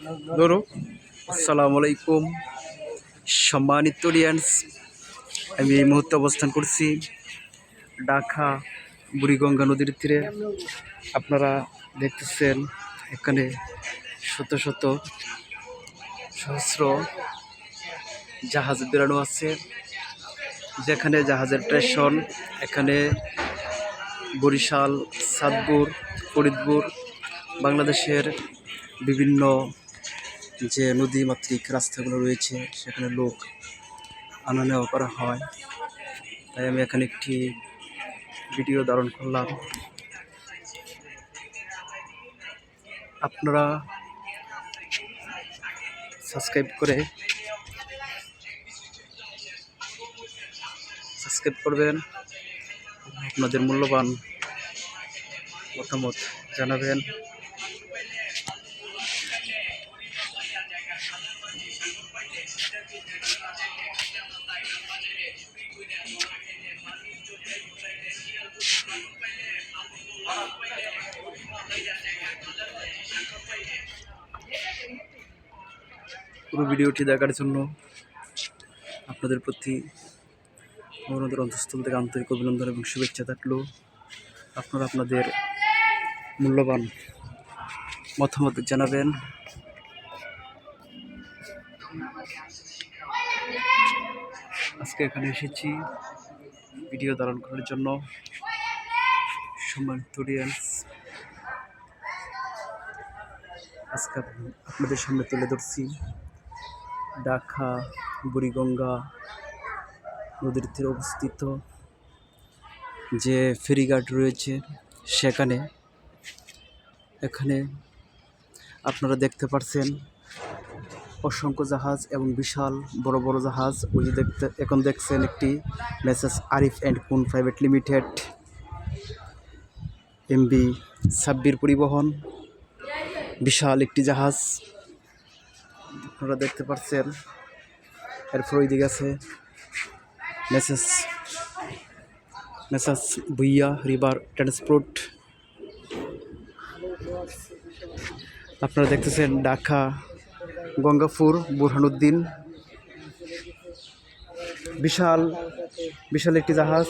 আসসালামু আলাইকুম সম্মানিত অডিয়েন্স, আমি এই মুহূর্তে অবস্থান করছি ঢাকা বুড়িগঙ্গা নদীর তীরে। আপনারা দেখতেছেন এখানে শত শত সহস্র জাহাজ বেরানো আছে, যেখানে জাহাজের স্টেশন এখানে বরিশাল, চাঁদপুর, ফরিদপুর, বাংলাদেশের বিভিন্ন যে নদীমাতৃক রাস্তাগুলো রয়েছে সেখানে লোক আনা নেওয়া করা হয়। তাই আমি এখানে একটি ভিডিও ধারণ করলাম। আপনারা সাবস্ক্রাইব করবেন, আপনাদের মূল্যবান মতামত জানাবেন। পুরো ভিডিওটি দেখার জন্য আপনাদের প্রতি আমাদের অন্তঃস্থল থেকে আন্তরিক অভিনন্দন এবং শুভেচ্ছা থাকলো। আপনারা আপনাদের মূল্যবান মতামত জানাবেন। আজকে এখানে এসেছি ভিডিও ধারণ করার জন্য। সম্মানিত অডিয়েন্স, আজকে আপনাদের সামনে তুলে ধরছি ঢাকা বুড়িগঙ্গা নদীর তীরে অবস্থিত যে ফেরিঘাট রয়েছে সেখানে। এখানে আপনারা দেখতে পাচ্ছেন অসংখ্য জাহাজ এবং বিশাল বড় বড় জাহাজ। ওই যে এখন দেখছেন একটি মেসেজ আরিফ অ্যান্ড কোন প্রাইভেট লিমিটেড এমবি সাব্বির পরিবহন, বিশাল একটি জাহাজ আপনারা দেখতে পাচ্ছেন। এরপর ওই দিকে আছে মেসেজ ভুইয়া রিভার ট্রান্সপোর্ট। আপনারা দেখতেছেন ঢাকা গঙ্গাপুর বুরহানুদ্দিন, বিশাল বিশাল একটি জাহাজ।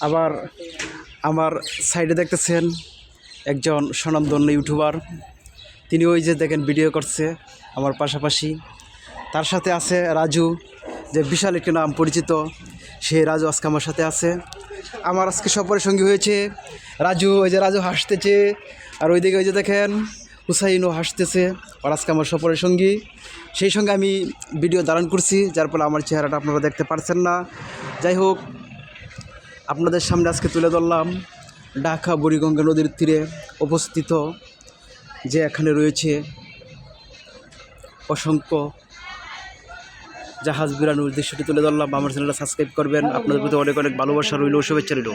আবার আমার সাইডে দেখতেছেন একজন স্বনামধন্য ইউটিউবার, তিনি ওই যে দেখেন ভিডিও করছে আমার পাশাপাশি। তার সাথে আছে রাজু, যে বিশাল একটি নাম পরিচিত, সেই রাজু আজকে আমার সাথে আছে। আমার আজকে সফরের সঙ্গী হয়েছে রাজু। ওই যে রাজু হাসতেছে, আর ওইদিকে ওই যে দেখেন হুসাইনও হাসতেছে, আর আজকে আমার সফরের সঙ্গী। সেই সঙ্গে আমি ভিডিও ধারণ করছি, যার ফলে আমার চেহারাটা আপনারা দেখতে পারছেন না। যাই হোক, আপনাদের সামনে আজকে তুলে ধরলাম ঢাকা বুড়িগঙ্গা নদীর তীরে অবস্থিত যে এখানে রয়েছে অসংখ্য জাহাজ বেরানোর দৃশ্যটি তুলে ধরলাম। আমার চ্যানেলটা সাবস্ক্রাইব করবেন। আপনাদের প্রতি অনেক অনেক ভালোবাসা রইল, শুভেচ্ছা রইল।